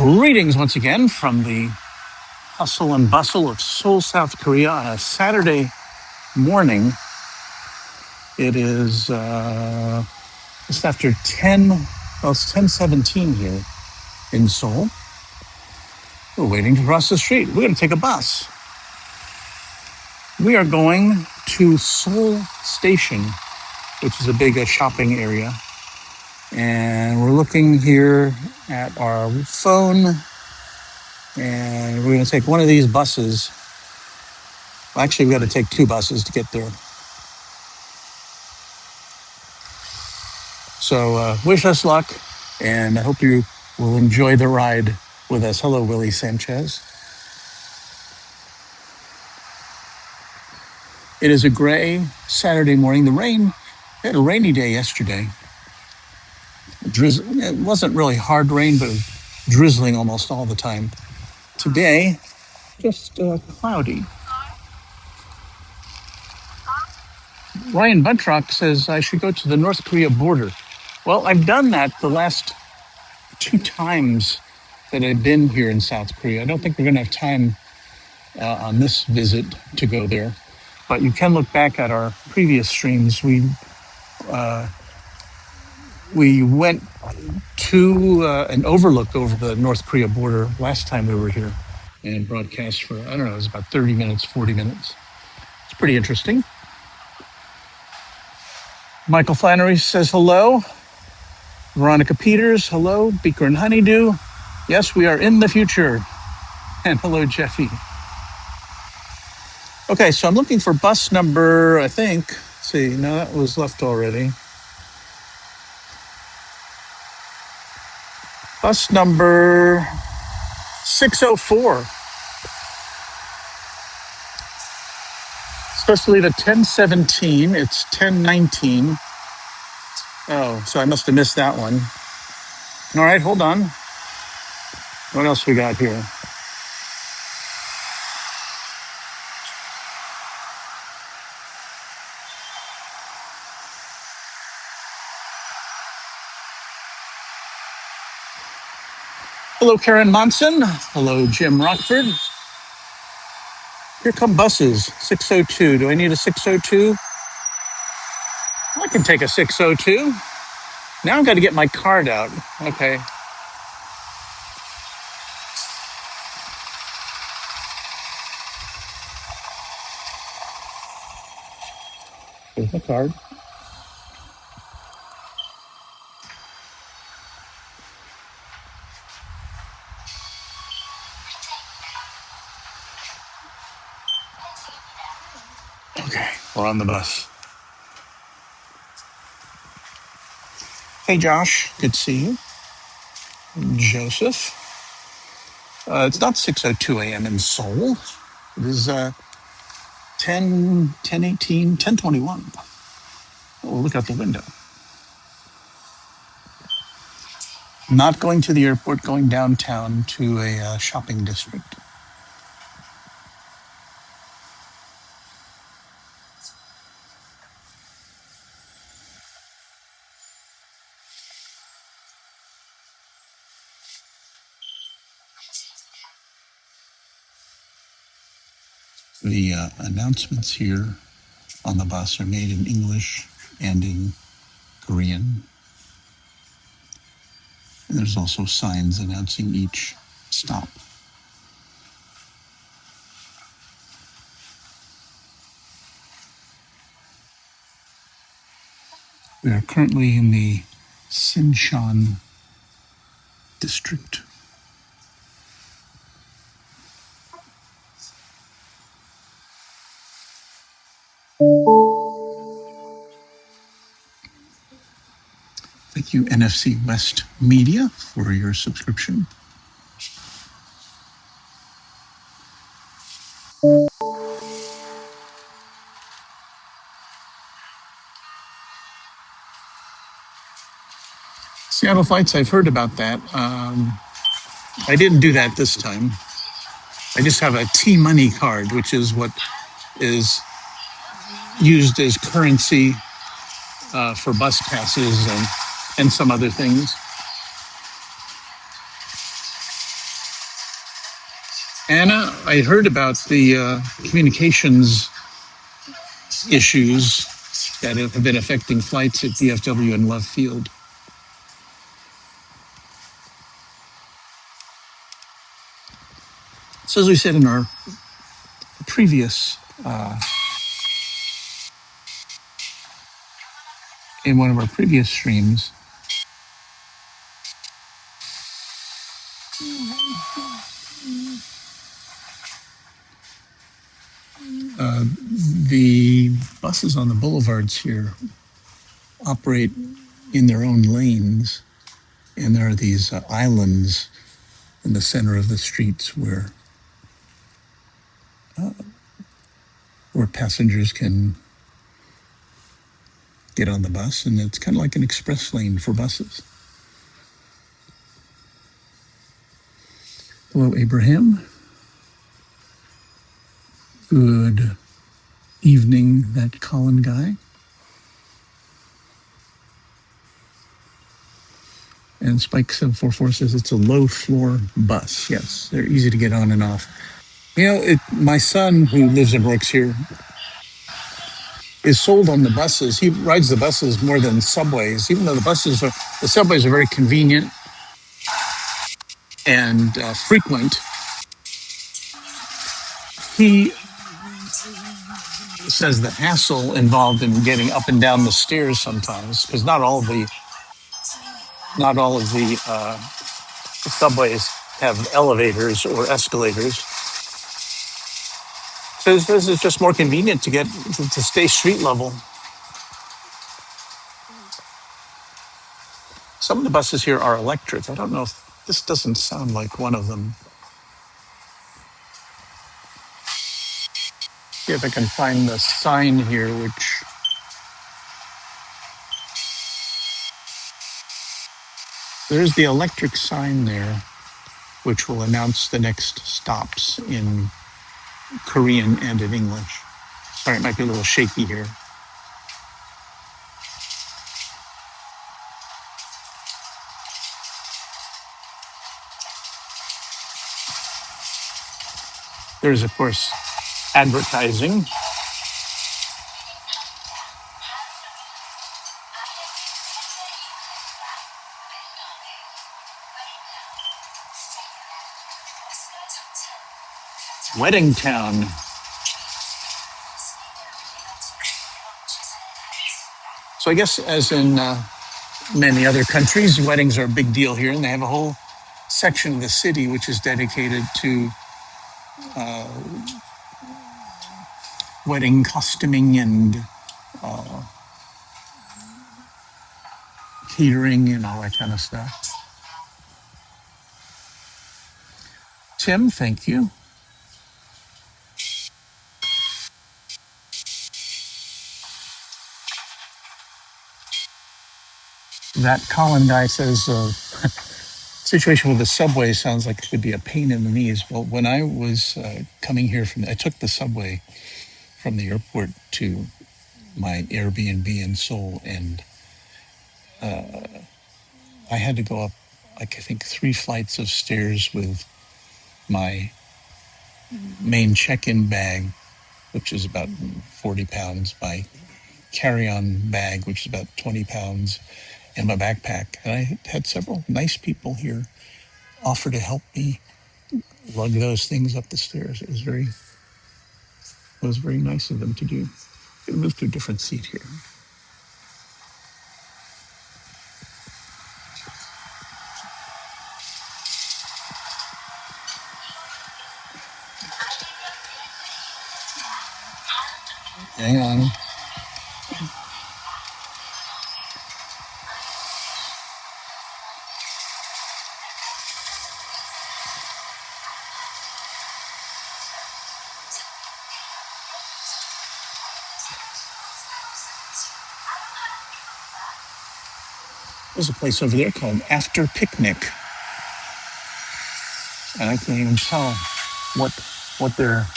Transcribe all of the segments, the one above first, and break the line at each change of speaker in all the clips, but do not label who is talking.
Greetings once again from the hustle and bustle of Seoul, South Korea on a Saturday morning. It is just after 10, well, it's 10:17 here in Seoul. We're waiting to cross the street. We're going to take a bus. We are going to Seoul Station, which is a big shopping area. And we're looking here at our phone, and we're going to take one of these buses. Well, actually, we got to take two buses to get there. So wish us luck, and I hope you will enjoy the ride with us. Hello, Willie Sanchez. It is a gray Saturday morning. We had a rainy day yesterday. It wasn't really hard rain, but it was drizzling almost all the time. Today, just cloudy. Ryan Buntrock says I should go to the North Korea border. Well, I've done that the last 2 times that I've been here in South Korea. I don't think we're going to have time on this visit to go there, but you can look back at our previous streams. We went to an overlook over the North Korea border last time we were here and broadcast for, I don't know, it was about 30 minutes, 40 minutes. It's pretty interesting. Michael Flannery says hello. Veronica Peters, hello. Beaker and Honeydew. Yes, we are in the future. And hello, Jeffy. Okay, so I'm looking for bus number, I think. Let's see, no, that was left already. Bus number 604. Supposed to leave at 10:17. It's 10:19. Oh, so I must have missed that one. All right, hold on. What else we got here? Hello, Karen Monson. Hello, Jim Rockford. Here come buses. 602. Do I need a 602? I can take a 602. Now I've got to get my card out. Okay. Here's my card. Okay, we're on the bus. Hey, Josh. Good to see you. Joseph. It's not 6:02 a.m. in Seoul. It is 10:18, 10:21. Oh, look out the window. Not going to the airport, going downtown to a shopping district. The announcements here on the bus are made in English and in Korean. And there's also signs announcing each stop. We are currently in the Sinshan district. Thank you, NFC West Media, for your subscription. Seattle flights, I've heard about that. I didn't do that this time. I just have a T-Money card, which is what is used as currency for bus passes and some other things. Anna, I heard about the communications issues that have been affecting flights at DFW and Love Field. So as we said in our previous, in one of our previous streams, the buses on the boulevards here operate in their own lanes, and there are these islands in the center of the streets where passengers can get on the bus, and it's kind of like an express lane for buses. Hello, Abraham. Good evening, that Colin guy. And Spike744 says it's a low floor bus. Yes, they're easy to get on and off. You know, my son, who lives in Brooks here, is sold on the buses. He rides the buses more than subways, even though the subways are very convenient and frequent. He says the hassle involved in getting up and down the stairs sometimes, because not all of the subways have elevators or escalators. So this is just more convenient to stay street level. Some of the buses here are electric. I don't know if this doesn't sound like one of them. See if I can find the sign here, which there's the electric sign there, which will announce the next stops in Korean and in English. Sorry, it might be a little shaky here. There's, of course, advertising. Wedding Town. So I guess, as in many other countries, weddings are a big deal here, and they have a whole section of the city which is dedicated to wedding costuming and catering and all that kind of stuff. Tim, thank you. That Colin guy says situation with the subway sounds like it could be a pain in the knees. Well, when I was coming here I took the subway from the airport to my Airbnb in Seoul, and I had to go up, like, I think 3 flights of stairs with my main check-in bag, which is about 40 pounds, my carry-on bag, which is about 20 pounds, and my backpack. And I had several nice people here offer to help me lug those things up the stairs. It was very nice of them to do. I'm gonna move to a different seat here. Hang on. There's a place over there called After Picnic, and I can't even tell what they're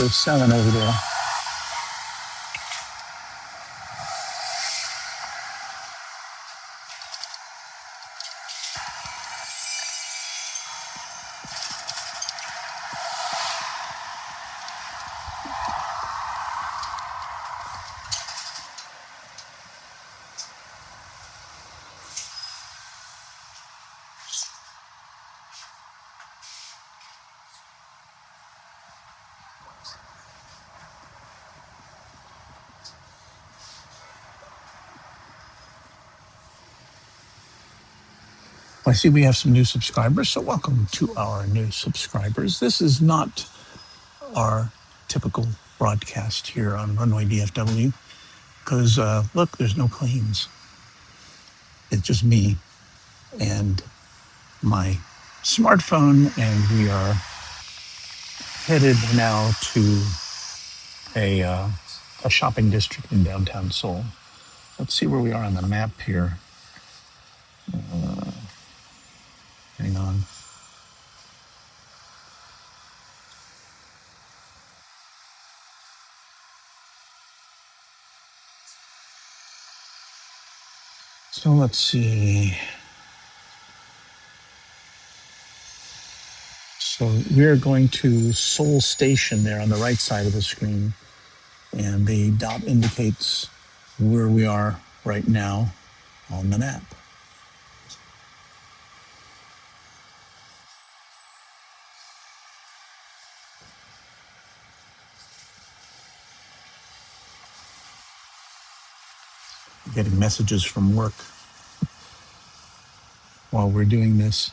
selling over there. I see we have some new subscribers, so welcome to our new subscribers. This is not our typical broadcast here on Runway DFW because, look, there's no planes. It's just me and my smartphone, and we are headed now to a shopping district in downtown Seoul. Let's see where we are on the map here. Hang on. So let's see. So we're going to Seoul Station there on the right side of the screen, and the dot indicates where we are right now on the map. Getting messages from work while we're doing this.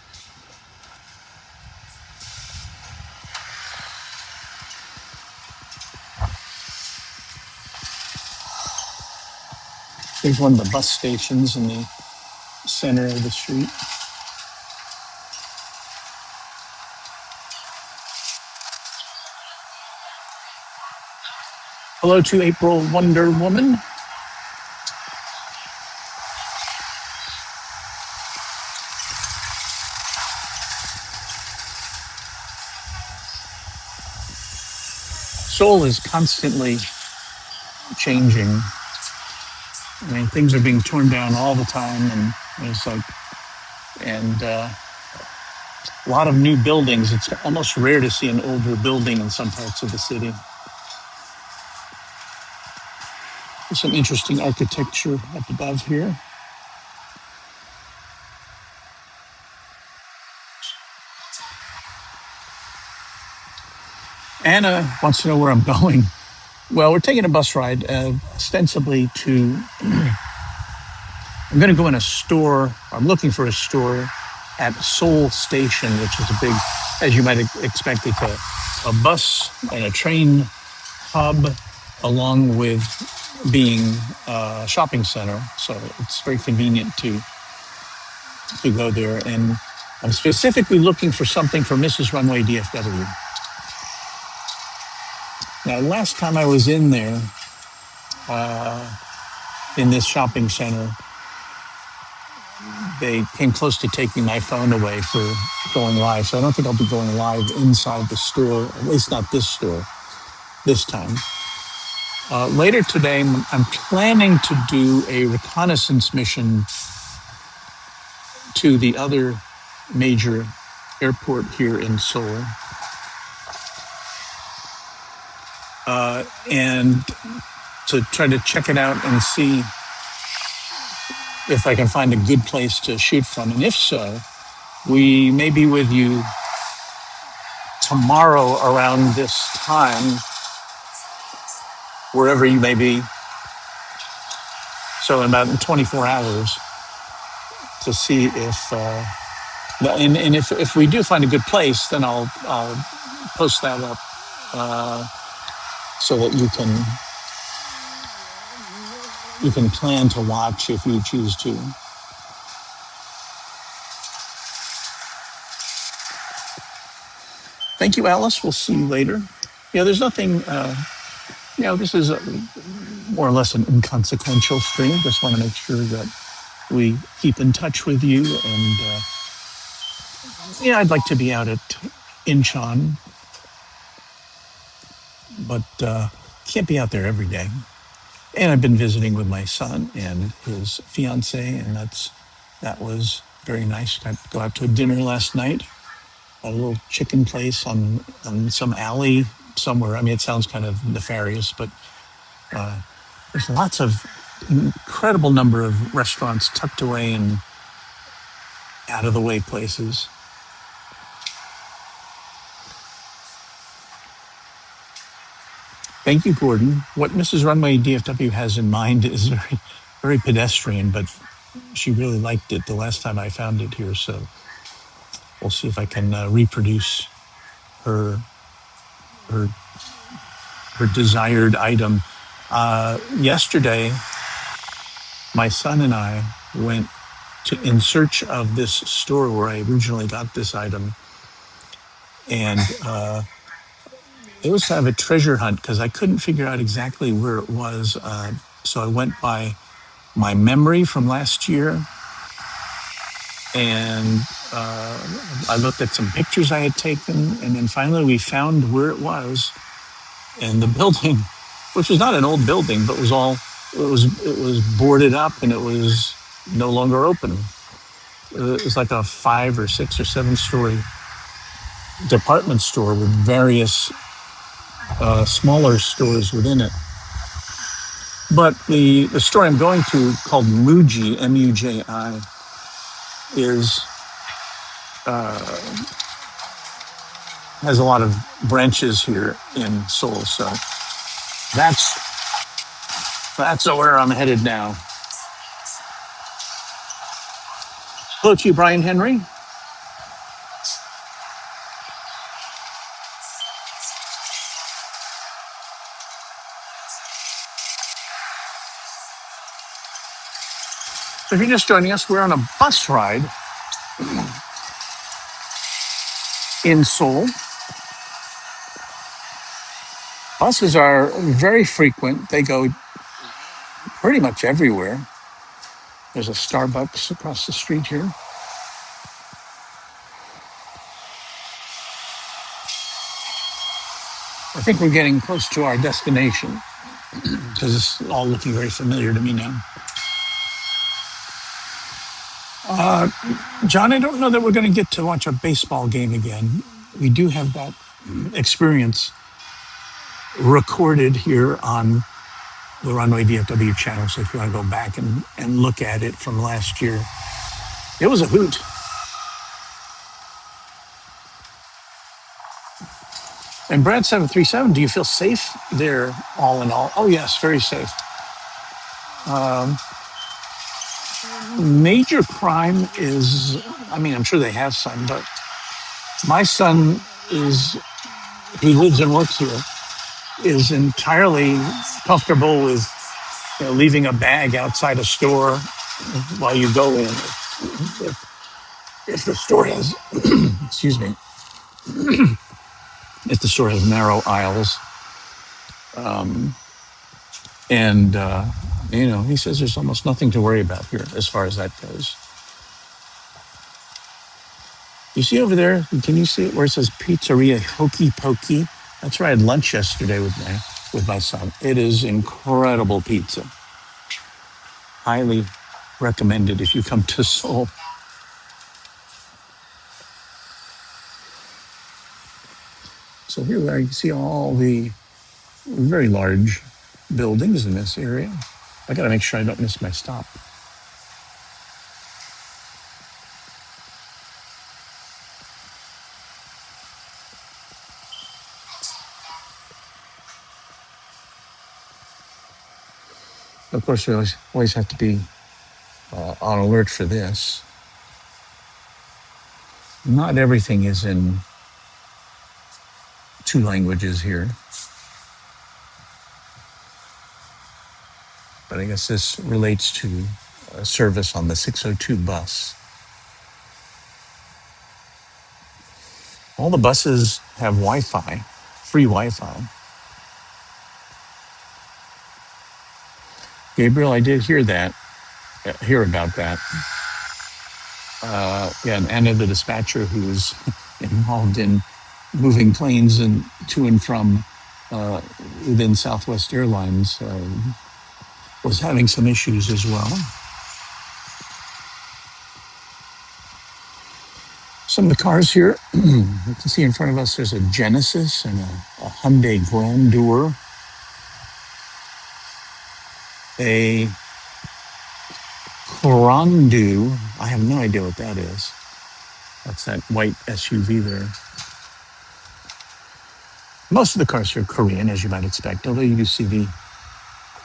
There's one of the bus stations in the center of the street. Hello to April Wonder Woman. Seoul is constantly changing. I mean, things are being torn down all the time, and there's a lot of new buildings. It's almost rare to see an older building in some parts of the city. There's some interesting architecture up above here. Anna wants to know where I'm going. Well, we're taking a bus ride, ostensibly to. I'm going to go in a store. I'm looking for a store at Seoul Station, which is a big, as you might expect, it's a bus and a train hub, along with being a shopping center. So it's very convenient to go there. And I'm specifically looking for something for Mrs. Runway DFW. Now, last time I was in there, in this shopping center, they came close to taking my phone away for going live. So I don't think I'll be going live inside the store, at least not this store, this time. Later today, I'm planning to do a reconnaissance mission to the other major airport here in Seoul. And to try to check it out and see if I can find a good place to shoot from. And if so, we may be with you tomorrow around this time, wherever you may be. So in about 24 hours to see if, and if we do find a good place, then I'll post that up so that you can plan to watch if you choose to. Thank you, Alice. We'll see you later. Yeah, there's nothing, this is more or less an inconsequential stream. Just want to make sure that we keep in touch with you. And I'd like to be out at Incheon, but can't be out there every day. And I've been visiting with my son and his fiance, and that was very nice. I go out to a dinner last night, a little chicken place on some alley somewhere. I mean, it sounds kind of nefarious, but there's lots of incredible number of restaurants tucked away in out of the way places. Thank you, Gordon. What Mrs. Runway DFW has in mind is very, very pedestrian, but she really liked it the last time I found it here. So we'll see if I can reproduce her her her desired item. Yesterday, my son and I went in search of this store where I originally got this item, and it was kind of a treasure hunt because I couldn't figure out exactly where it was. So I went by my memory from last year, and I looked at some pictures I had taken, and then finally we found where it was. And the building, which was not an old building, but it was boarded up and it was no longer open. It was like a 5 or 6 or 7 story department store with various smaller stores within it. But the store I'm going to, called Muji, Muji, is has a lot of branches here in Seoul. So that's where I'm headed now. Hello to you, Brian Henry. So if you're just joining us, we're on a bus ride in Seoul. Buses are very frequent. They go pretty much everywhere. There's a Starbucks across the street here. I think we're getting close to our destination because it's all looking very familiar to me now. John, I don't know that we're going to get to watch a baseball game again. We do have that experience recorded here on the Runway DFW channel. So if you want to go back and look at it from last year, it was a hoot. And Brad 737, do you feel safe there all in all? Oh, yes, very safe. Major crime is, I mean, I'm sure they have some, but my son he lives and works here, is entirely comfortable with leaving a bag outside a store while you go in. If the store has, excuse me, if the store has narrow aisles. And, he says there's almost nothing to worry about here as far as that goes. You see over there, can you see it where it says Pizzeria Hokey Pokey? That's where I had lunch yesterday with my son. It is incredible pizza. Highly recommended if you come to Seoul. So here we are. You can see all the very large buildings in this area. I got to make sure I don't miss my stop. Of course, we always have to be on alert for this. Not everything is in 2 languages here. But I guess this relates to a service on the 602 bus. All the buses have Wi-Fi, free Wi-Fi. Gabriel, I did hear about that. And Anna, the dispatcher, who was involved in moving planes and to and from within Southwest Airlines, was having some issues as well. Some of the cars here, you can see in front of us, there's a Genesis and a Hyundai Grandeur, a Korandu. I have no idea what that is. That's that white SUV there. Most of the cars are Korean, as you might expect, although you do see the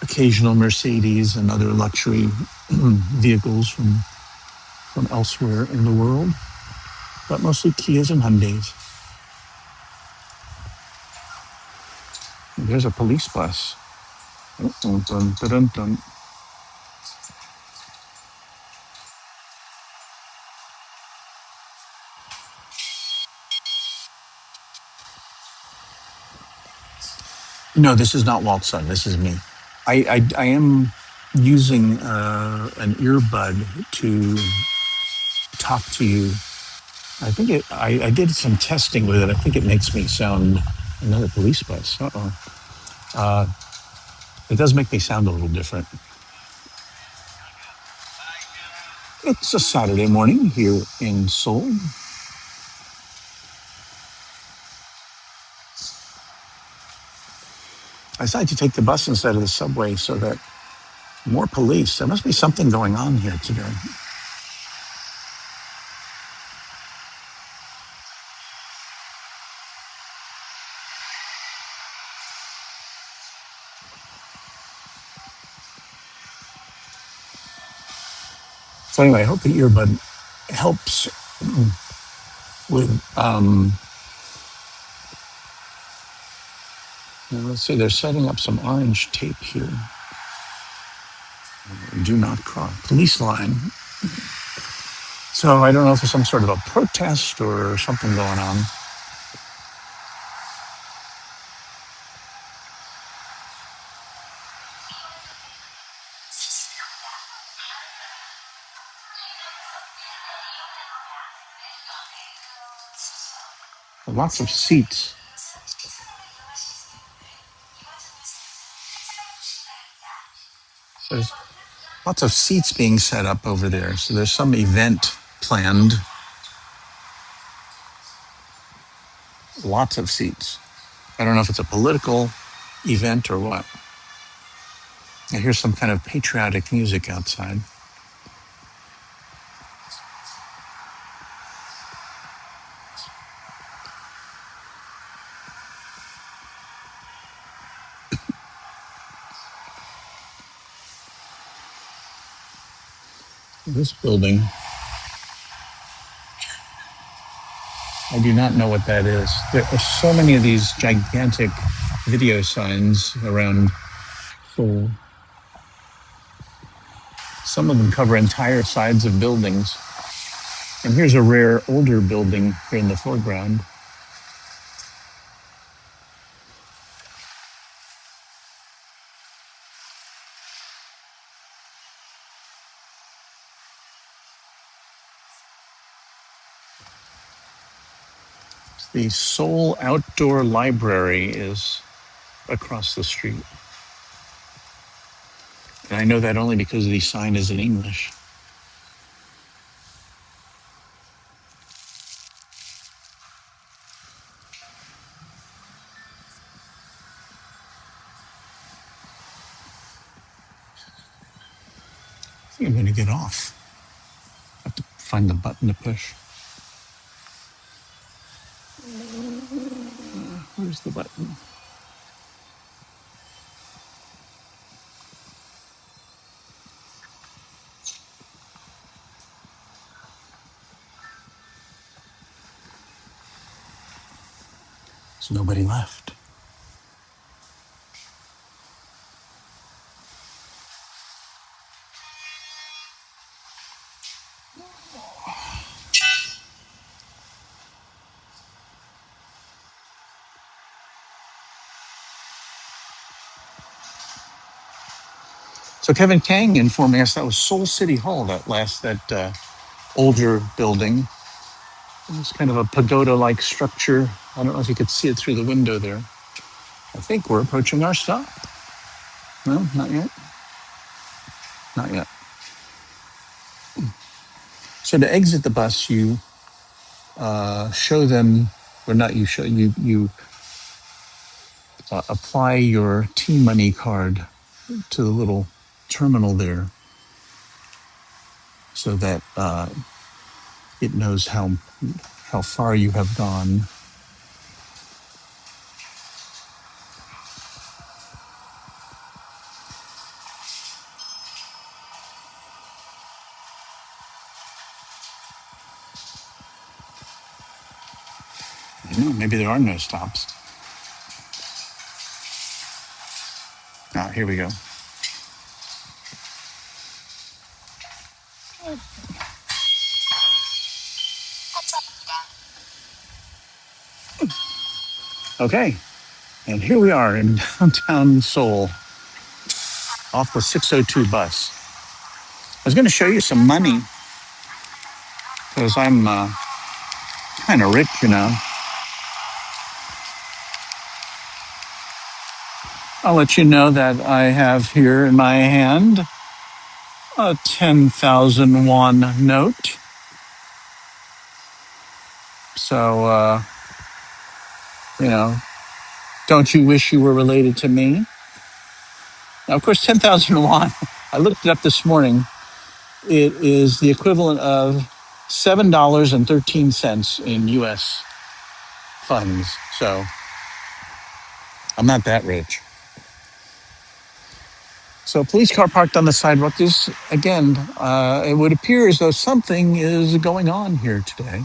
occasional Mercedes and other luxury vehicles from elsewhere in the world, but mostly Kias and Hyundais. There's a police bus. Dun, dun, dun, dun, dun. No, this is not Walt's son. This is me. I am using an earbud to talk to you. I did some testing with it. I think it makes me sound another police bus. Uh-oh. Uh, it does make me sound a little different. It's a Saturday morning here in Seoul. I decided to take the bus instead of the subway so that more police. There must be something going on here today. So anyway, I hope the earbud helps with. Let's see, they're setting up some orange tape here. Do not cross police line. So I don't know if there's some sort of a protest or something going on. Lots of seats. There's lots of seats being set up over there. So there's some event planned. Lots of seats. I don't know if it's a political event or what. I hear some kind of patriotic music outside. This building, I do not know what that is. There are so many of these gigantic video signs around Seoul. Some of them cover entire sides of buildings. And here's a rare older building here in the foreground. The Seoul Outdoor Library is across the street. And I know that only because the sign is in English. I think I'm going to get off. I have to find the button to push. Where's the button? There's nobody left. So Kevin Kang informing us that was Seoul City Hall, that older building. It was kind of a pagoda-like structure. I don't know if you could see it through the window there. I think we're approaching our stop. No, not yet. Not yet. So to exit the bus, you show them, or not you show, you apply your T-Money card to the little terminal there so that it knows how far you have gone. Maybe there are no stops. Here we go. Okay, and here we are in downtown Seoul off the 602 bus. I was going to show you some money because I'm kind of rich. I'll let you know that I have here in my hand a 10,000 won note. So, don't you wish you were related to me? Now, of course, 10,000 won, I looked it up this morning. It is the equivalent of $7.13 in U.S. funds. So I'm not that rich. So a police car parked on the sidewalk. This, again, it would appear as though something is going on here today.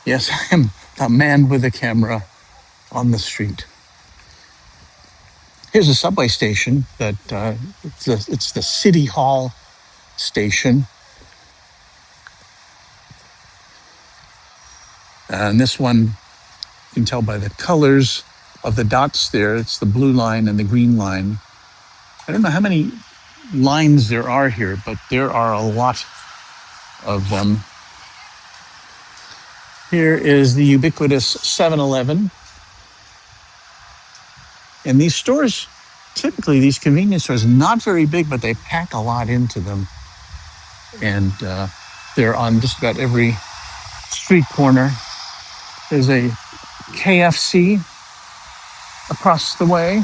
Yes, I am a man with a camera on the street. Here's a subway station that it's the City Hall station. And this one, you can tell by the colors of the dots there. It's the blue line and the green line. I don't know how many lines there are here, but there are a lot of them. Here is the ubiquitous 7-Eleven. And these stores, typically these convenience stores, not very big, but they pack a lot into them. And they're on just about every street corner. There's a KFC across the way.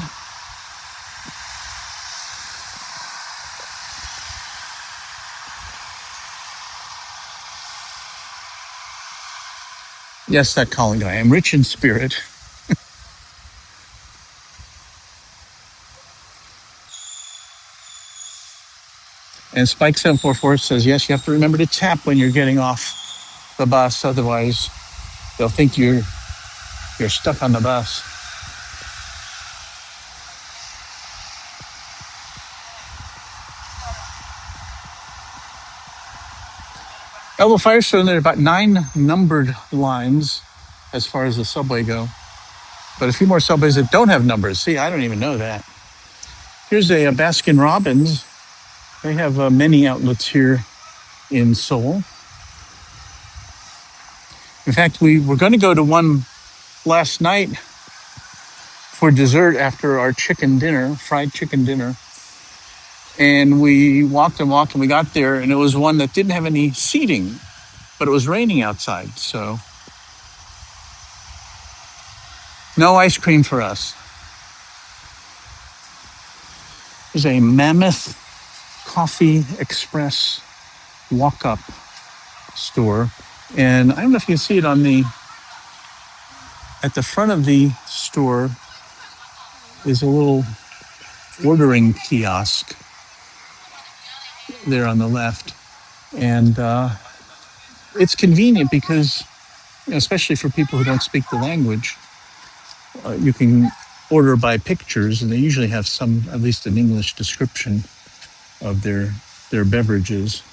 Yes, that calling guy. I'm rich in spirit. And Spike744 says, yes, you have to remember to tap when you're getting off the bus. Otherwise, they'll think you're stuck on the bus. Elbow Firestone, there are about 9 numbered lines as far as the subway go. But a few more subways that don't have numbers. See, I don't even know that. Here's a Baskin Robbins. They have many outlets here in Seoul. In fact, we were going to go to one last night for dessert after our fried chicken dinner. And we walked and we got there, and it was one that didn't have any seating, but it was raining outside, so no ice cream for us. There's a Mammoth Coffee Express walk-up store, and I don't know if you can see it at the front of the store is a little ordering kiosk there on the left. And it's convenient because, especially for people who don't speak the language, you can order by pictures, and they usually have at least an English description of their beverages.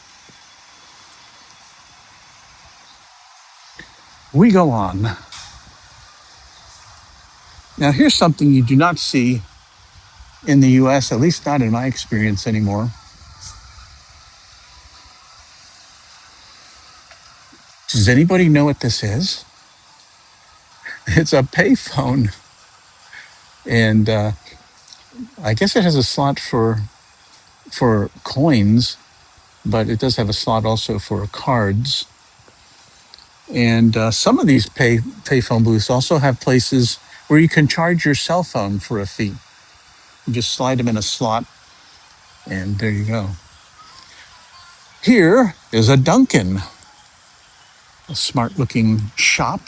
We go on. Now, here's something you do not see in the U.S., at least not in my experience anymore. Does anybody know what this is? It's a payphone. And I guess it has a slot for coins, but it does have a slot also for cards. And some of these payphone booths also have places where you can charge your cell phone for a fee. You just slide them in a slot, and there you go. Here is a Dunkin', a smart-looking shop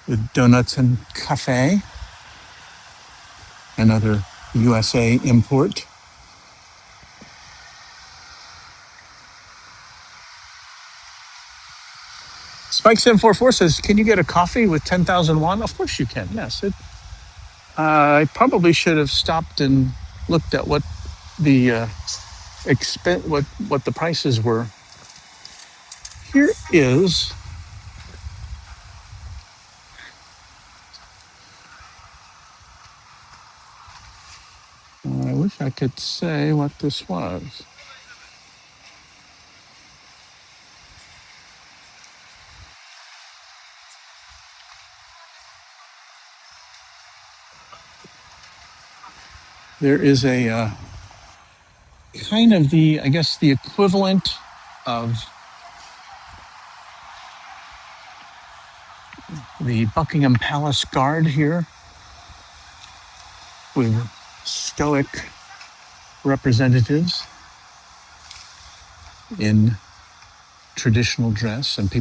with donuts and cafe, another USA import. Spike744 says, can you get a coffee with 10,000 won? Of course you can, yes. I probably should have stopped and looked at what the what the prices were. Here is I wish I could say what this was. There is a kind of I guess the equivalent of the Buckingham Palace Guard here with stoic representatives in traditional dress and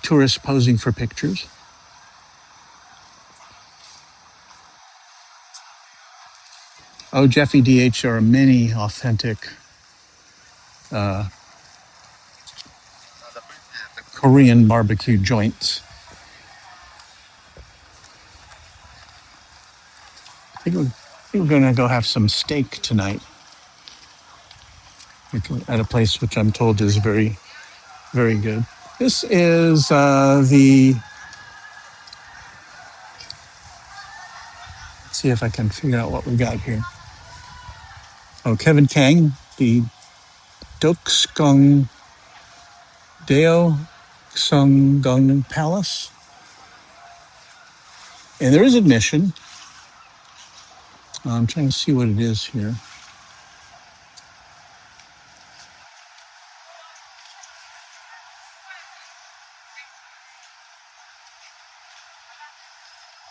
tourists posing for pictures. Oh, Jeffy DH, there are many authentic Korean barbecue joints. I think we're going to go have some steak tonight at a place which I'm told is very, very good. This is let's see if I can figure out what we got here. Oh, Kevin Kang, the Deoksugung Palace. And there is admission. I'm trying to see what it is here.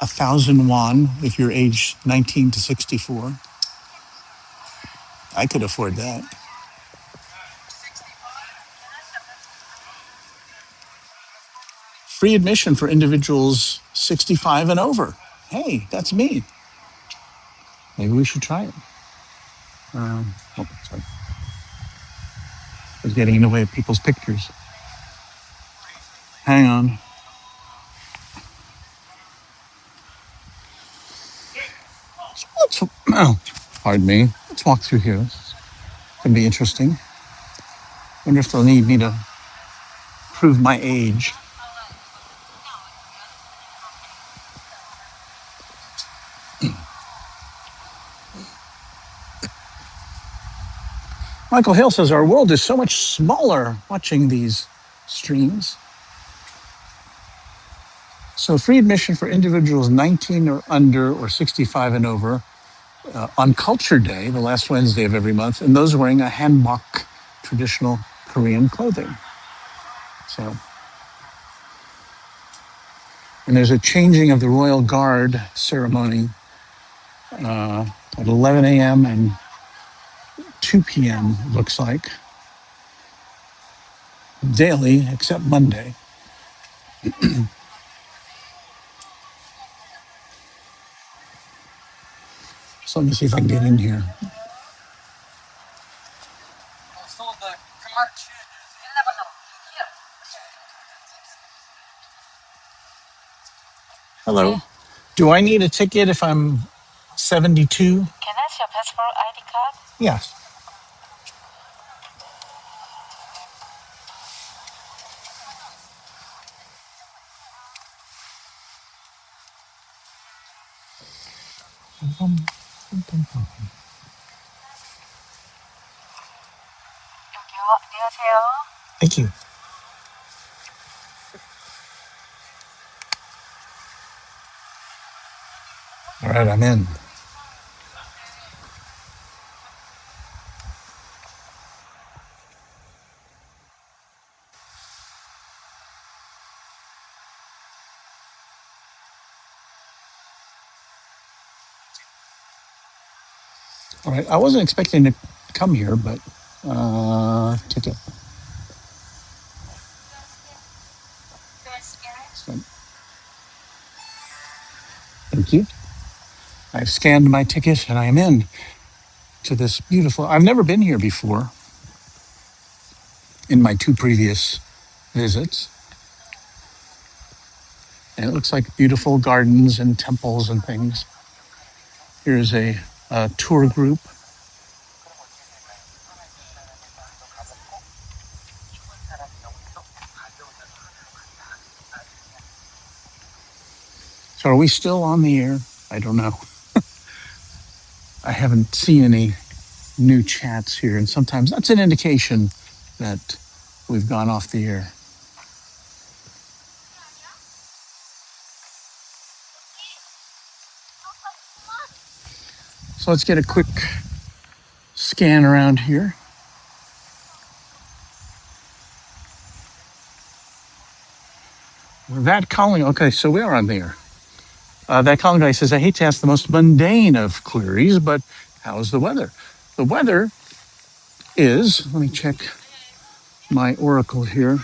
$1,000 if you're age 19 to 64. I could afford that. Free admission for individuals 65 and over. Hey, that's me. Maybe we should try it. Sorry. I was getting in the way of people's pictures. Hang on. Pardon me. Let's walk through here. It's going to be interesting. Wonder if they'll need me to prove my age. Michael Hale says our world is so much smaller watching these streams. So free admission for individuals 19 or under or 65 and over on Culture Day, the last Wednesday of every month, and those wearing a hanbok, traditional Korean clothing. So, and there's a changing of the Royal Guard ceremony at 11 a.m. and 2 p.m. looks like, daily except Monday. So let me see if I can get in here. Hello. Do I need a ticket if I'm 72? Can I see your passport ID card? Yes. Thank you. All right, I'm in. All right, I wasn't expecting to come here, but ticket. Thank you. I've scanned my ticket and I am in to this beautiful. I've never been here before in my two previous visits. And it looks like beautiful gardens and temples and things. Here's a tour group. So are we still on the air? I don't know. I haven't seen any new chats here, and sometimes that's an indication that we've gone off the air. So let's get a quick scan around here. That calling, okay, so we are on the air. That calling guy says, I hate to ask the most mundane of queries, but how's the weather? The weather is, let me check my oracle here,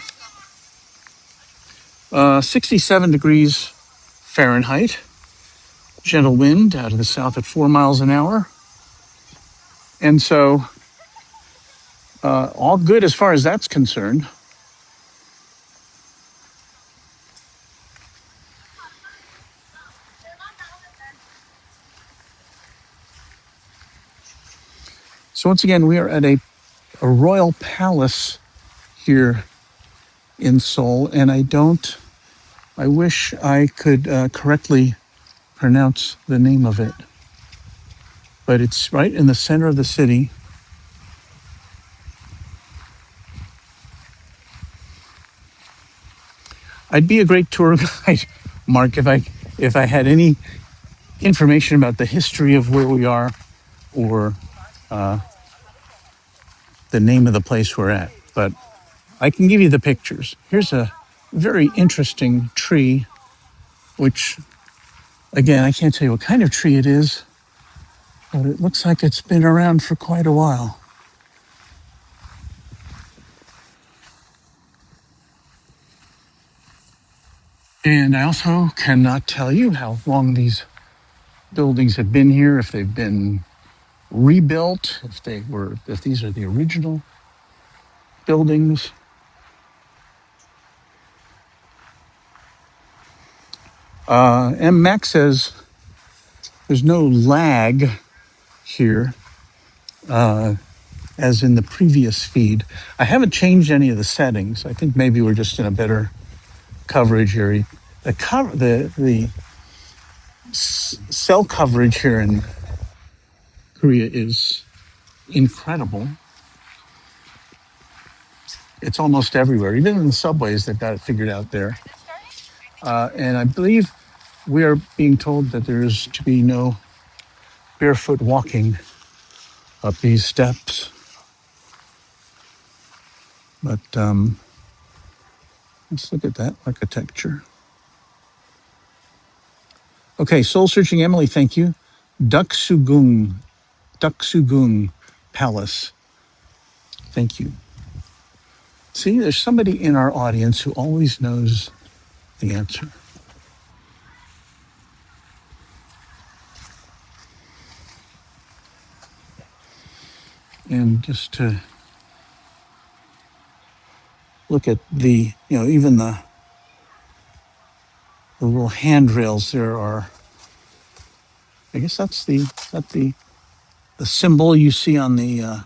67 degrees Fahrenheit, gentle wind out of the south at 4 miles an hour. And so all good as far as that's concerned. So once again, we are at a royal palace here in Seoul, and I wish I could correctly pronounce the name of it, but it's right in the center of the city. I'd be a great tour guide, Mark, if I had any information about the history of where we are or the name of the place we're at, but I can give you the pictures. Here's a very interesting tree, which, again, I can't tell you what kind of tree it is, but it looks like it's been around for quite a while. And I also cannot tell you how long these buildings have been here, if they've been rebuilt, if these are the original buildings. M. Max says there's no lag here, as in the previous feed. I haven't changed any of the settings. I think maybe we're just in a better coverage area. The cell coverage here in Korea is incredible. It's almost everywhere. Even in the subways, they've got it figured out there. And I believe we are being told that there is to be no barefoot walking up these steps. But let's look at that architecture. Okay, Soul Searching Emily, thank you. Deoksugung Palace. Thank you. See, there's somebody in our audience who always knows the answer. And just to look at the, even the little handrails there are, I guess that's the symbol you see on the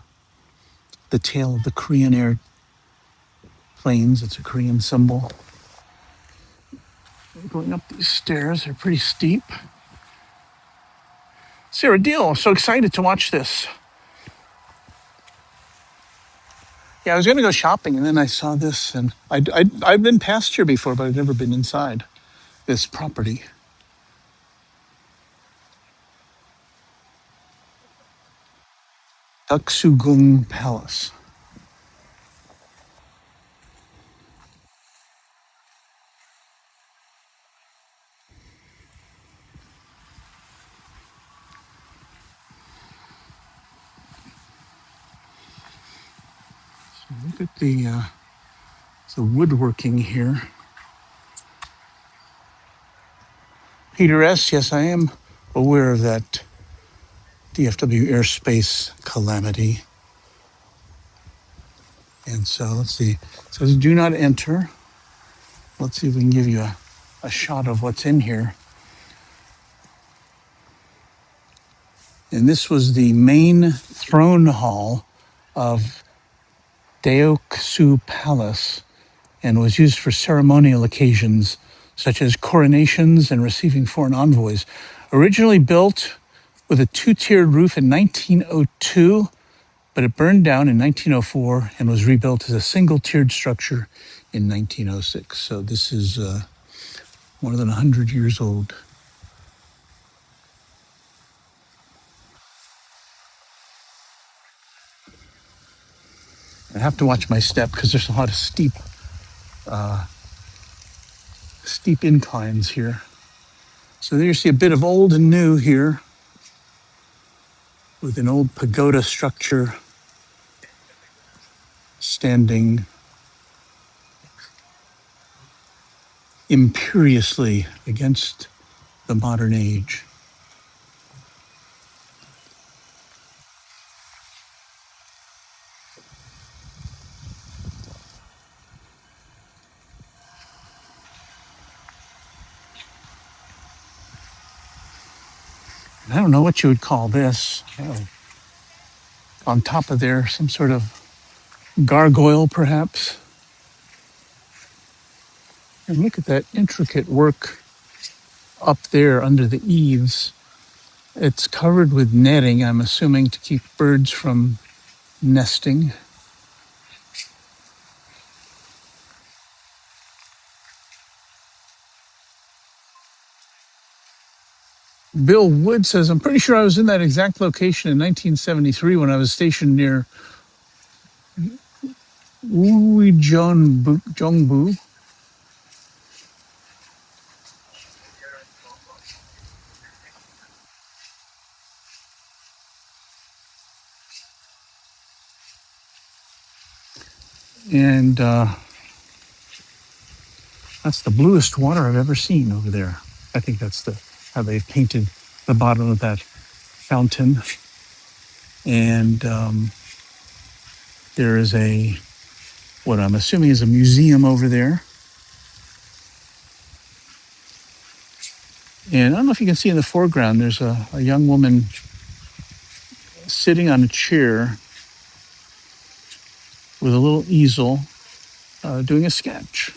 tail of the Korean Air planes. It's a Korean symbol. Going up these stairs, they're pretty steep. Sarah Deal, I'm so excited to watch this. Yeah, I was going to go shopping, and then I saw this, and I've been past here before, but I've never been inside this property. Deoksugung Palace. So look at the woodworking here. Peter S., yes, I am aware of that DFW airspace calamity. And so let's see. It says do not enter. Let's see if we can give you a shot of what's in here. And this was the main throne hall of Deoksugung Palace and was used for ceremonial occasions such as coronations and receiving foreign envoys. Originally built with a two-tiered roof in 1902, but it burned down in 1904 and was rebuilt as a single-tiered structure in 1906. So this is more than 100 years old. I have to watch my step because there's a lot of steep inclines here. So there you see a bit of old and new here with an old pagoda structure standing imperiously against the modern age. And I don't know what you would call this. On top of there, some sort of gargoyle, perhaps. And look at that intricate work up there under the eaves. It's covered with netting, I'm assuming, to keep birds from nesting. Bill Wood says, I'm pretty sure I was in that exact location in 1973 when I was stationed near Jongbu. And that's the bluest water I've ever seen over there. I think that's how they've painted the bottom of that fountain. And there is what I'm assuming is a museum over there. And I don't know if you can see in the foreground, there's a young woman sitting on a chair with a little easel doing a sketch.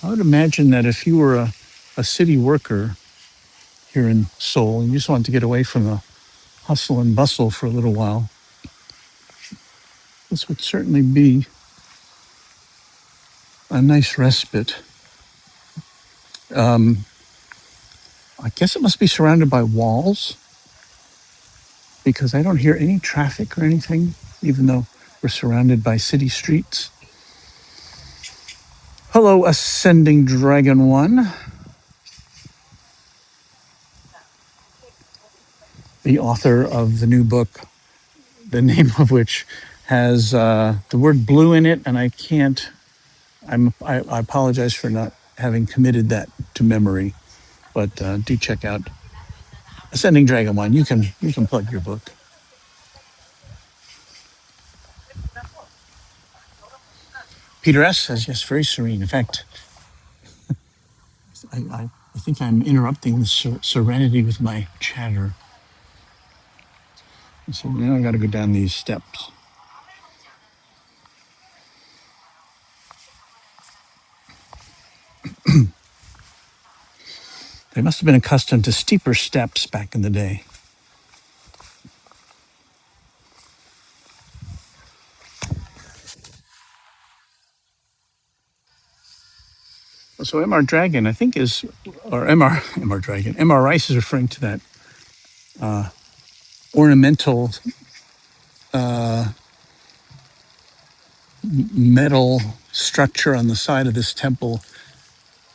I would imagine that if you were a city worker here in Seoul and you just wanted to get away from the hustle and bustle for a little while, this would certainly be a nice respite. I guess it must be surrounded by walls because I don't hear any traffic or anything, even though we're surrounded by city streets. Hello, Ascending Dragon One, the author of the new book, the name of which has the word blue in it, and I apologize for not having committed that to memory, but do check out Ascending Dragon One. You can plug your book. Peter S. says, yes, very serene. In fact, I think I'm interrupting the serenity with my chatter. So now I got to go down these steps. They must have been accustomed to steeper steps back in the day. So MR Dragon, I think MR Dragon, MR Rice is referring to that ornamental metal structure on the side of this temple,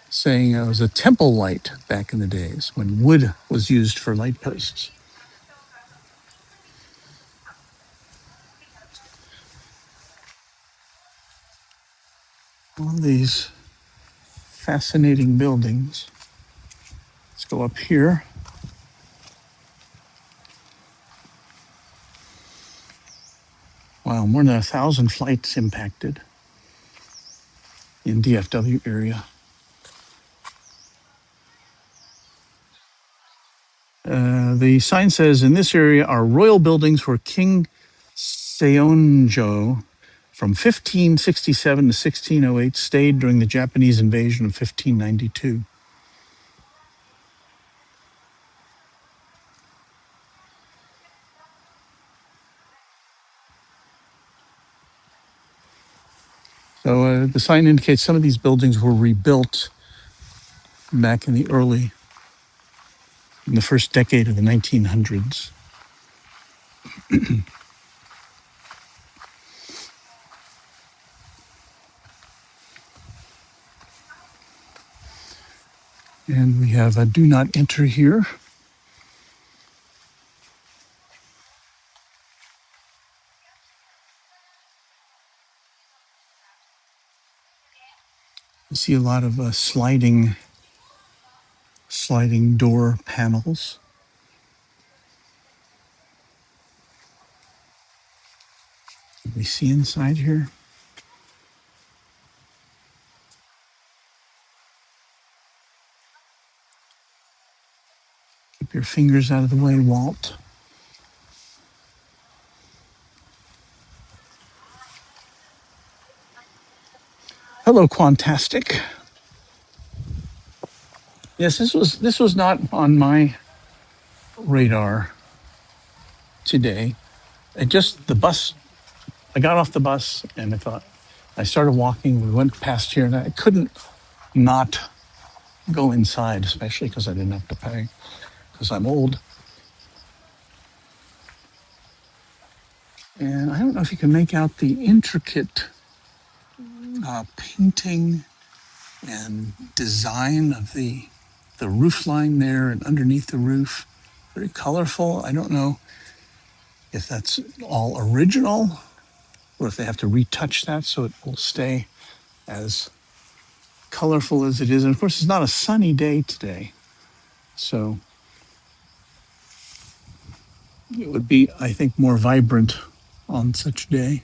saying it was a temple light back in the days when wood was used for light posts. All these fascinating buildings. Let's go up here. Wow, more than 1,000 flights impacted in DFW area. The sign says, in this area are royal buildings where King Seonjo from 1567 to 1608 stayed during the Japanese invasion of 1592. So the sign indicates some of these buildings were rebuilt back in the first decade of the 1900s. And we have a do not enter here. You see a lot of sliding door panels. Can we see inside here? Keep your fingers out of the way, Walt. Hello, Quantastic. Yes, this was not on my radar today. The bus. I got off the bus and I started walking. We went past here, and I couldn't not go inside, especially because I didn't have to pay because I'm old. And I don't know if you can make out the intricate painting and design of the roof line there and underneath the roof. Very colorful. I don't know if that's all original or if they have to retouch that so it will stay as colorful as it is. And of course, it's not a sunny day today. So it would be, I think, more vibrant on such a day.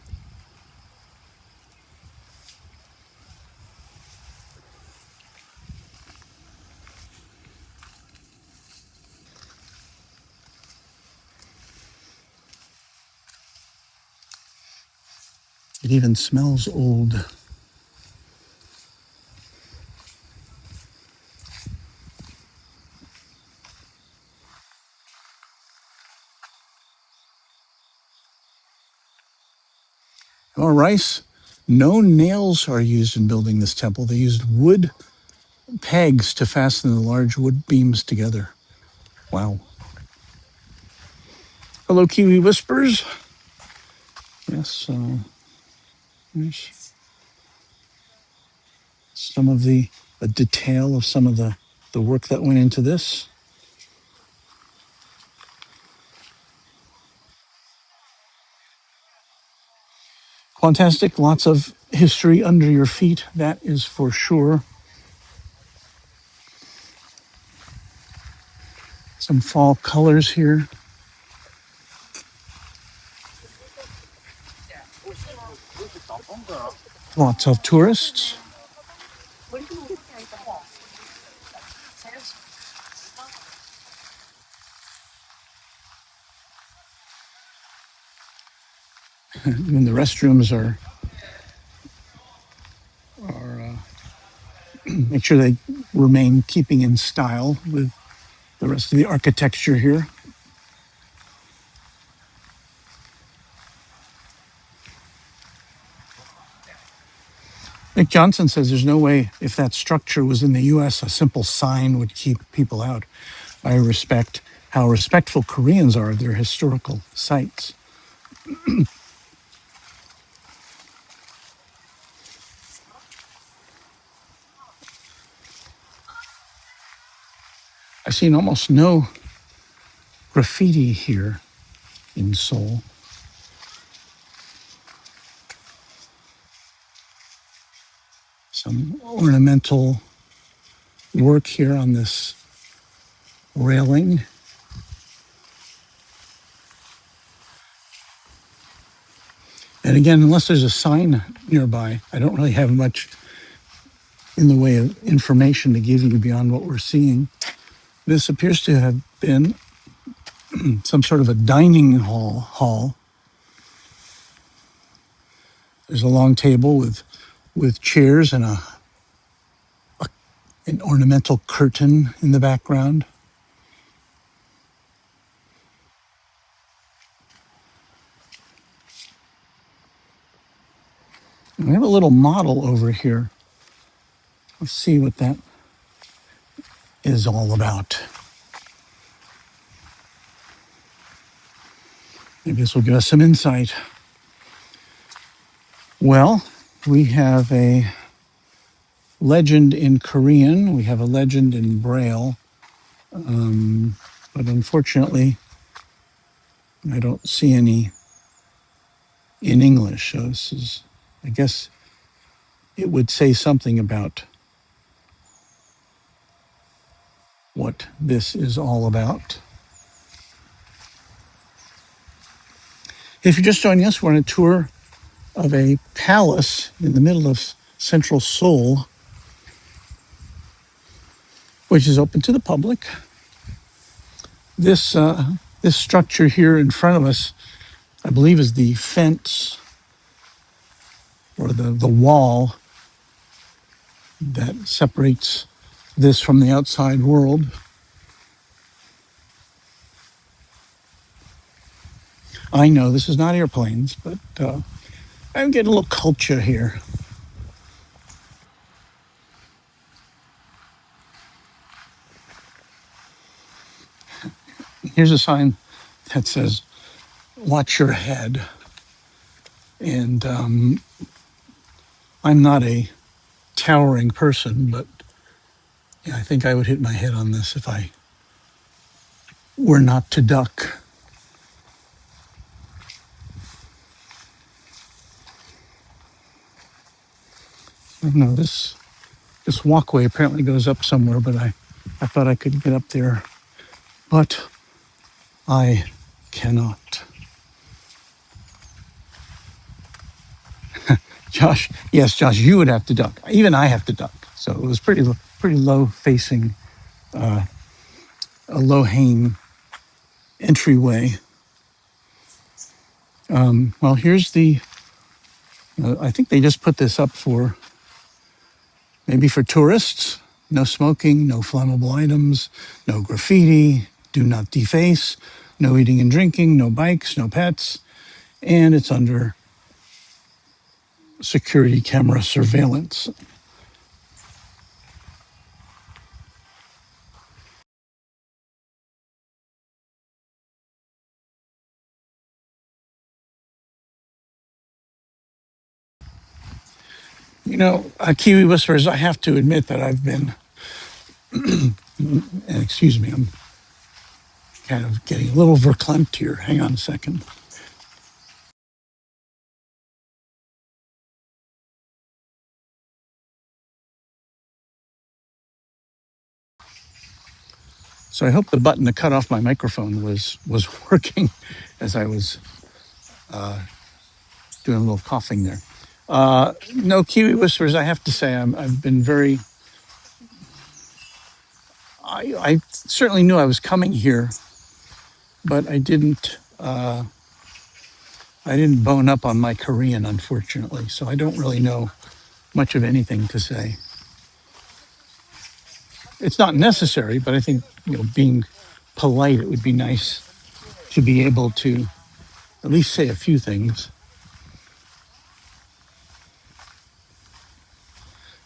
It even smells old. All rice. No nails are used in building this temple. They used wood pegs to fasten the large wood beams together. Wow. Hello, Kiwi Whispers. Yes, there's some of the detail of some of the work that went into this. Fantastic. Lots of history under your feet, that is for sure. Some fall colors here. Lots of tourists. And the restrooms are make sure they remain keeping in style with the rest of the architecture here. Nick Johnson says there's no way if that structure was in the US, a simple sign would keep people out. I respect how respectful Koreans are of their historical sites. I've seen almost no graffiti here in Seoul. Some ornamental work here on this railing. And again, unless there's a sign nearby, I don't really have much in the way of information to give you beyond what we're seeing. This appears to have been some sort of a dining hall. There's a long table with chairs and an ornamental curtain in the background. And we have a little model over here. Let's see what that is all about. Maybe this will give us some insight. Well, we have a legend in Korean. We have a legend in Braille. But unfortunately, I don't see any in English. So this is, I guess it would say something about what this is all about. If you're just joining us, we're on a tour of a palace in the middle of central Seoul, which is open to the public. This structure here in front of us, I believe, is the fence or the wall that separates this from the outside world. I know this is not airplanes, but I'm getting a little culture here. Here's a sign that says, "Watch your head." And I'm not a towering person, but yeah, I think I would hit my head on this if I were not to duck. I don't know, this walkway apparently goes up somewhere, but I thought I could get up there, but I cannot. Josh, yes, Josh, you would have to duck. Even I have to duck. So it was pretty low facing, a low hanging entryway. Well, here's the. I think they just put this up for maybe for tourists. No smoking, no flammable items, no graffiti, do not deface, no eating and drinking, no bikes, no pets, and it's under security camera surveillance. You know, Kiwi Whispers, I have to admit that I've been, and excuse me, I'm kind of getting a little verklempt here. Hang on a second. So I hope the button to cut off my microphone was working as I was doing a little coughing there. No, Kiwi Whispers, I have to say, I've been very. I certainly knew I was coming here, but I didn't. I didn't bone up on my Korean, unfortunately, so I don't really know much of anything to say. It's not necessary, but I think being polite, it would be nice to be able to at least say a few things.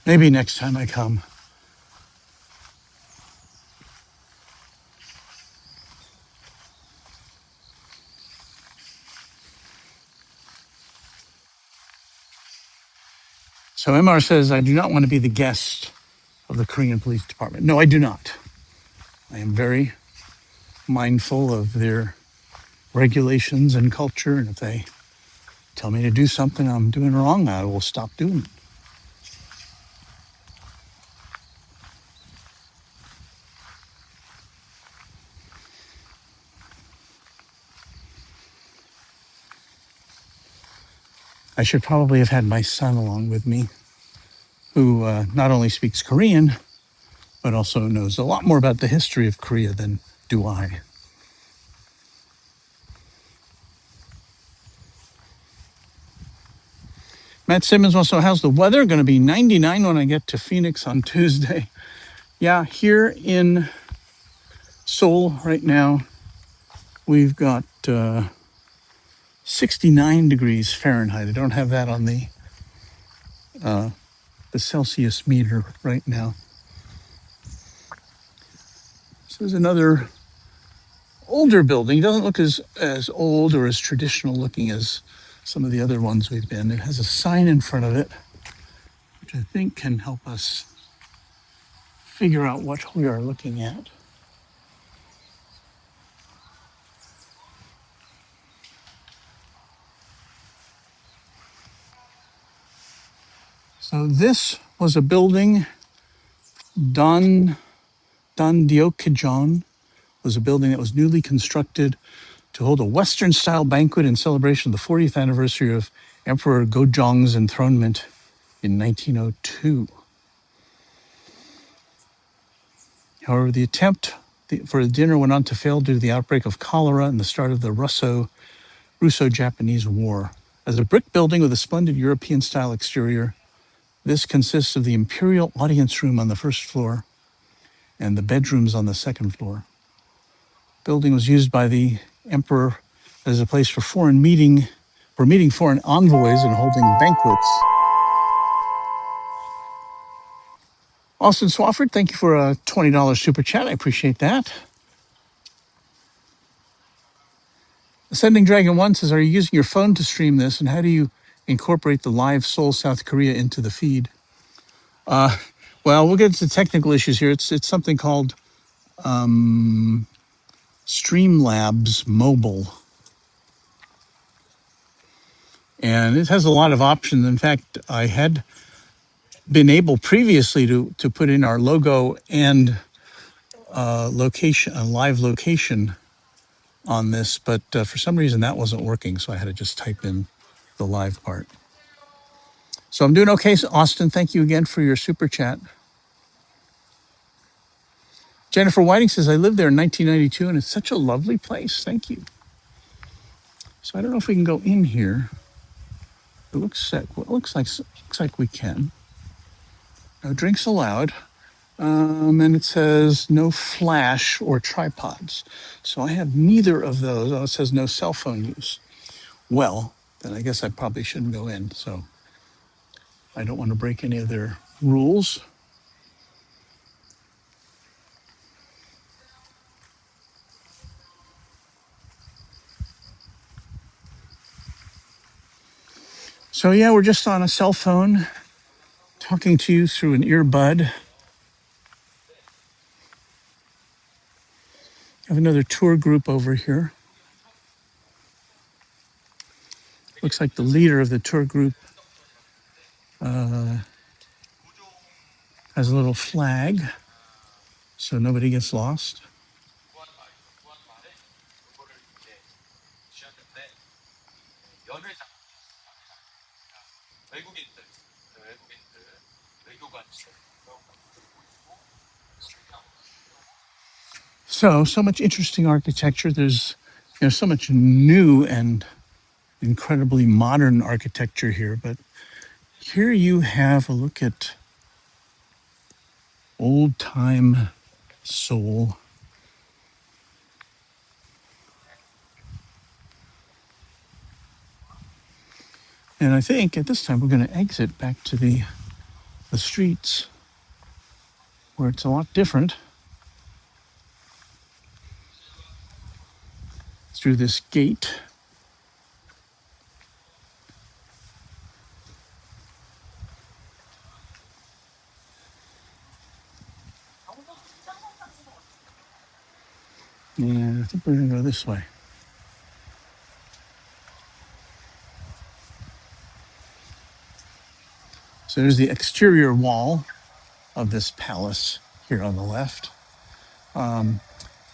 Maybe next time I come. So MR says, I do not want to be the guest of the Korean Police Department. No, I do not. I am very mindful of their regulations and culture, and if they tell me to do something I'm doing wrong, I will stop doing it. I should probably have had my son along with me, who not only speaks Korean, but also knows a lot more about the history of Korea than do I. Matt Simmons also, how's the weather? Going to be 99 when I get to Phoenix on Tuesday. Yeah, here in Seoul right now, we've got 69 degrees Fahrenheit. I don't have that on the Celsius meter right now. So there's another older building. It doesn't look as old or as traditional looking as some of the other ones we've been. It has a sign in front of it, which I think can help us figure out what we are looking at. So this was a building, Deoksugung was a building that was newly constructed to hold a Western-style banquet in celebration of the 40th anniversary of Emperor Gojong's enthronement in 1902. However, the attempt for the dinner went on to fail due to the outbreak of cholera and the start of the Russo-Japanese War. As a brick building with a splendid European-style exterior, this consists of the Imperial Audience Room on the first floor and the bedrooms on the second floor. The building was used by the emperor as a place for meeting foreign envoys and holding banquets. Austin Swafford, thank you for a $20 super chat. I appreciate that. Ascending Dragon 1 says, are you using your phone to stream this, and how do you incorporate the live Seoul, South Korea into the feed? Well, we'll get to technical issues here. It's something called Streamlabs Mobile. And it has a lot of options. In fact, I had been able previously to put in our logo and a live location on this, but for some reason that wasn't working, so I had to just type in the live part. So I'm doing okay, Austin. Thank you again for your super chat. Jennifer Whiting says, I lived there in 1992, and it's such a lovely place. Thank you. So I don't know if we can go in here. It looks like we can. No drinks allowed. And it says no flash or tripods. So I have neither of those. Oh, it says no cell phone use. Well, then I guess I probably shouldn't go in. So I don't want to break any of their rules. So yeah, we're just on a cell phone talking to you through an earbud. I have another tour group over here. Looks like the leader of the tour group has a little flag so nobody gets lost. So much interesting architecture. There's so much new and incredibly modern architecture here, but here you have a look at old time Seoul. And I think at this time we're going to exit back to the streets where it's a lot different. Through this gate. And I think we're going to go this way. So there's the exterior wall of this palace here on the left.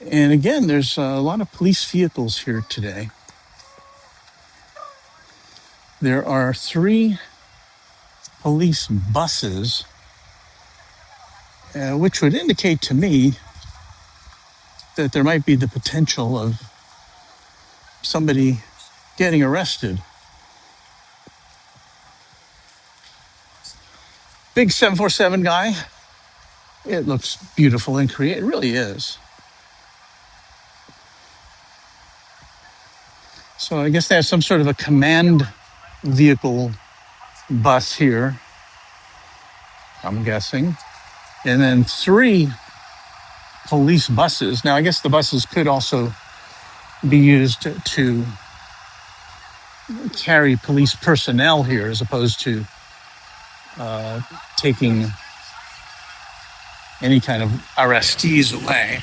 And again, there's a lot of police vehicles here today. there are 3 police buses, which would indicate to me that there might be the potential of somebody getting arrested. Big 747 guy. It looks beautiful and creative. It really is. So I guess they have some sort of a command vehicle bus here, I'm guessing. And then 3 police buses. Now, I guess the buses could also be used to carry police personnel here as opposed to taking any kind of arrestees away.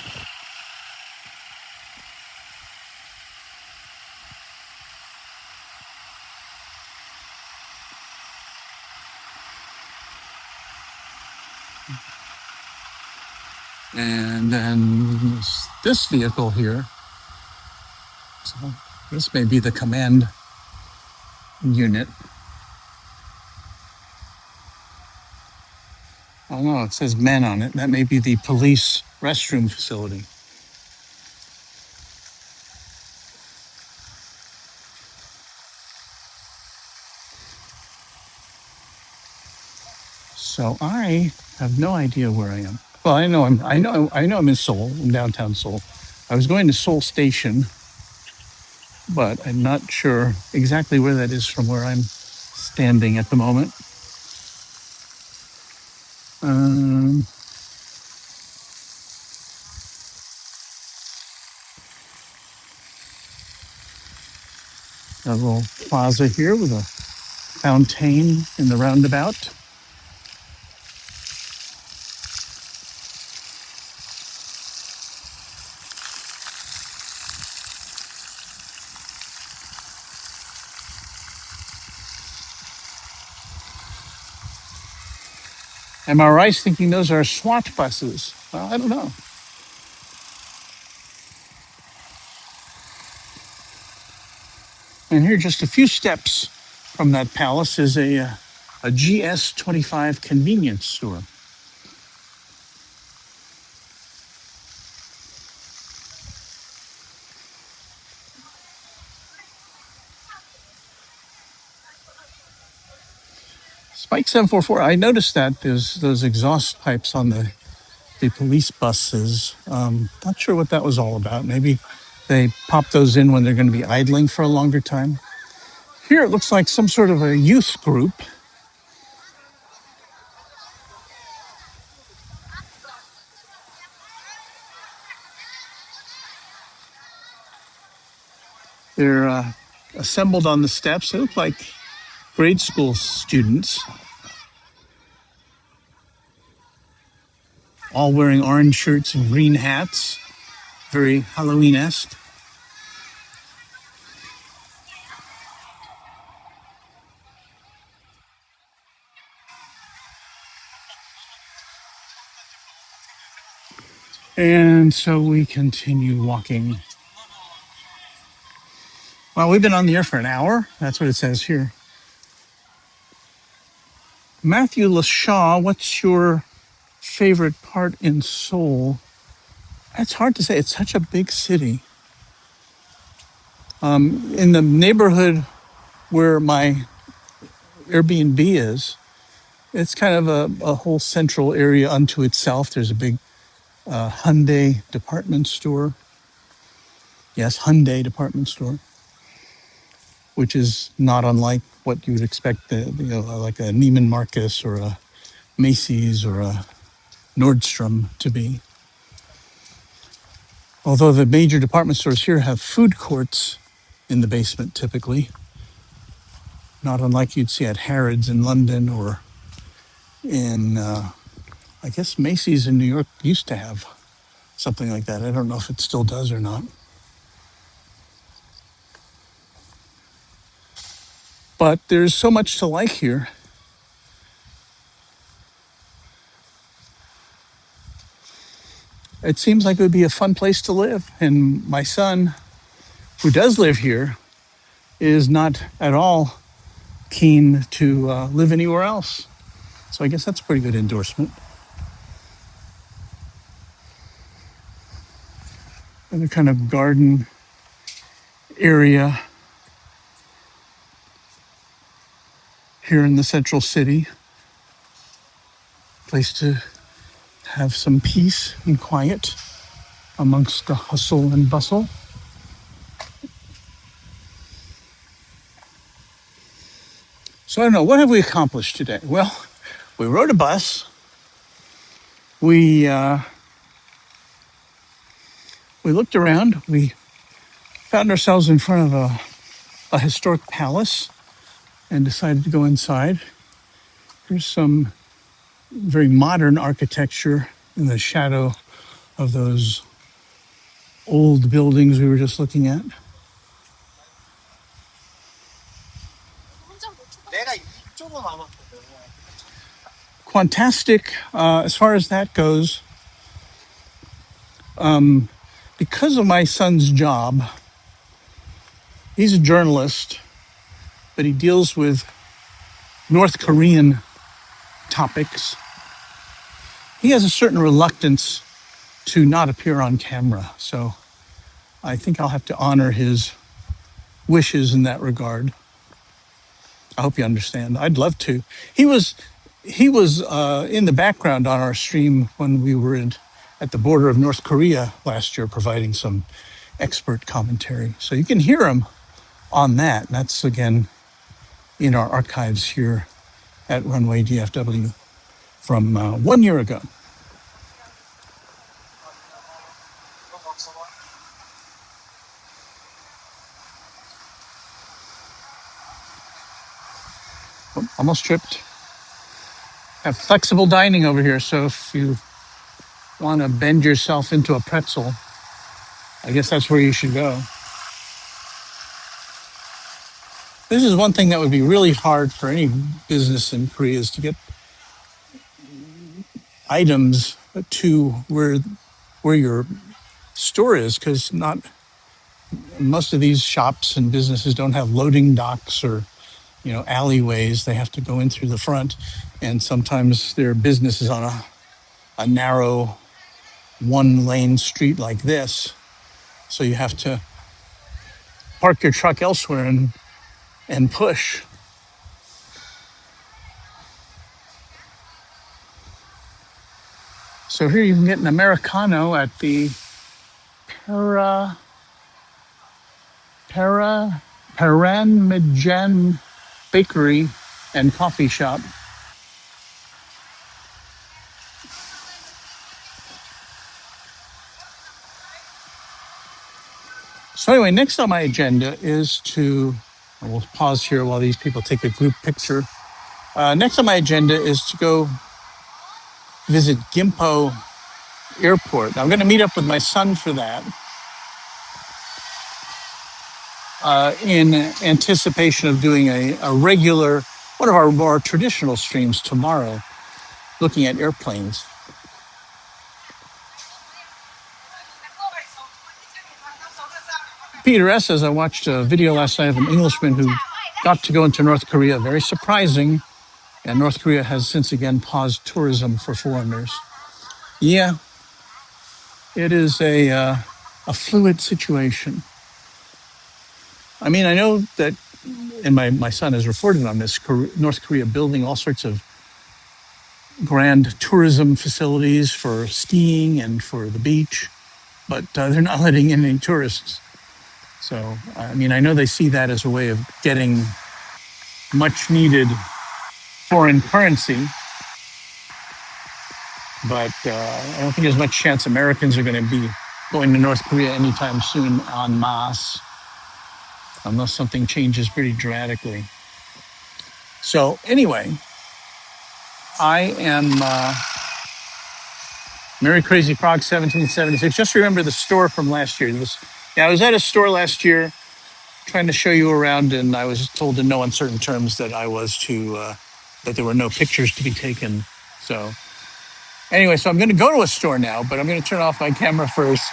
And then this vehicle here, so this may be the command unit. I don't know, it says men on it. That may be the police restroom facility. So I have no idea where I am. Well, I know I'm in Seoul, in downtown Seoul. I was going to Seoul Station, but I'm not sure exactly where that is from where I'm standing at the moment. A little plaza here with a fountain in the roundabout. Am I right thinking those are SWAT buses? Well, I don't know. And here, just a few steps from that palace, is a GS25 convenience store. Spike 744, I noticed that there's those exhaust pipes on the police buses. Not sure what that was all about. Maybe they pop those in when they're going to be idling for a longer time. Here it looks like some sort of a youth group. They're assembled on the steps. They look like grade school students, all wearing orange shirts and green hats. Very Halloween-esque. And so we continue walking. Well, we've been on the air for an hour. That's what it says here. Matthew LaShaw, what's your favorite part in Seoul? It's hard to say. It's such a big city. In the neighborhood where my Airbnb is, it's kind of a whole central area unto itself. There's a big Hyundai department store. Yes, Hyundai department store, which is not unlike what you would expect, like a Neiman Marcus or a Macy's or a Nordstrom to be. Although the major department stores here have food courts in the basement typically, not unlike you'd see at Harrods in London or in, I guess Macy's in New York used to have something like that. I don't know if it still does or not. But there's so much to like here. It seems like it would be a fun place to live. And my son, who does live here, is not at all keen to live anywhere else. So I guess that's a pretty good endorsement. Another kind of garden area here in the central city. Place to have some peace and quiet amongst the hustle and bustle. So I don't know, what have we accomplished today? Well, we rode a bus. We looked around. We found ourselves in front of a historic palace and decided to go inside. There's some very modern architecture in the shadow of those old buildings we were just looking at. Quantastic, as far as that goes, because of my son's job, he's a journalist, but he deals with North Korean topics. He has a certain reluctance to not appear on camera. So I think I'll have to honor his wishes in that regard. I hope you understand. I'd love to. He was in the background on our stream when we were at the border of North Korea last year, providing some expert commentary. So you can hear him on that. That's, again, in our archives here at Runway DFW from 1 year ago. Oh, almost tripped. Have flexible dining over here, so if you want to bend yourself into a pretzel, I guess that's where you should go. This is one thing that would be really hard for any business in Korea, is to get items to where your store is, because not most of these shops and businesses don't have loading docks or alleyways. They have to go in through the front, and sometimes their business is on a narrow one-lane street like this, so you have to park your truck elsewhere and push. So here you can get an Americano at the Paranmijan Bakery and Coffee Shop. So anyway, next on my agenda is we'll pause here while these people take a group picture. Next on my agenda is to go visit Gimpo Airport. Now, I'm going to meet up with my son for that, in anticipation of doing a regular, one of our more traditional streams tomorrow, looking at airplanes. Peter S. says, I watched a video last night of an Englishman who got to go into North Korea. Very surprising. And North Korea has since again paused tourism for foreigners. Yeah, it is a fluid situation. I mean, I know that, and my son has reported on this, North Korea building all sorts of grand tourism facilities for skiing and for the beach, but they're not letting in any tourists. So, I mean, I know they see that as a way of getting much needed foreign currency, but I don't think there's much chance Americans are going to be going to North Korea anytime soon en masse, unless something changes pretty dramatically. So anyway, I am Merry Crazy Frog 1776. Just remember the store from last year. I was at a store last year trying to show you around, and I was told in no uncertain terms that that there were no pictures to be taken. So anyway, so I'm going to go to a store now, but I'm going to turn off my camera first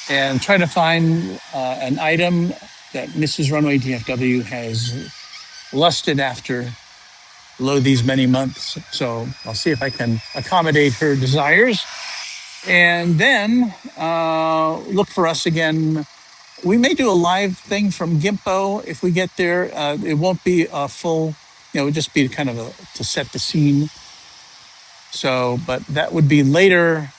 and try to find an item that Mrs. Runway DFW has lusted after lo these many months. So I'll see if I can accommodate her desires. And then look for us again. We may do a live thing from Gimpo if we get there. It won't be a full, it'll just be kind of to set the scene. So, but that would be later,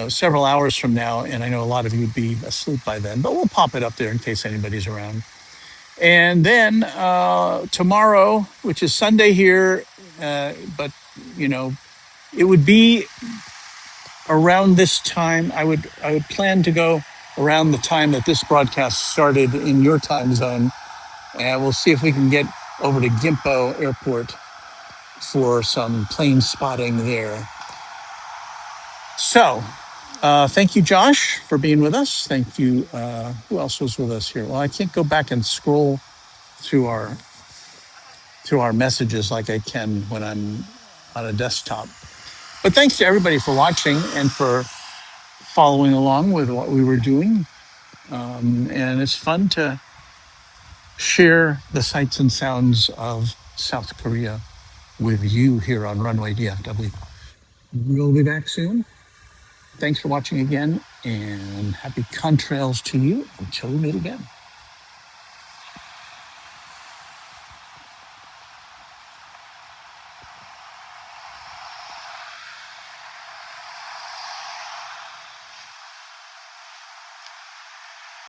several hours from now. And I know a lot of you would be asleep by then, but we'll pop it up there in case anybody's around. And then tomorrow, which is Sunday here, but, it would be around this time. I would plan to go around the time that this broadcast started in your time zone, and we'll see if we can get over to Gimpo Airport for some plane spotting there. So, thank you, Josh, for being with us. Thank you. Who else was with us here? Well, I can't go back and scroll through our messages like I can when I'm on a desktop. But thanks to everybody for watching and for following along with what we were doing. And it's fun to share the sights and sounds of South Korea with you here on Runway DFW. We'll be back soon. Thanks for watching again, and happy contrails to you until we meet again.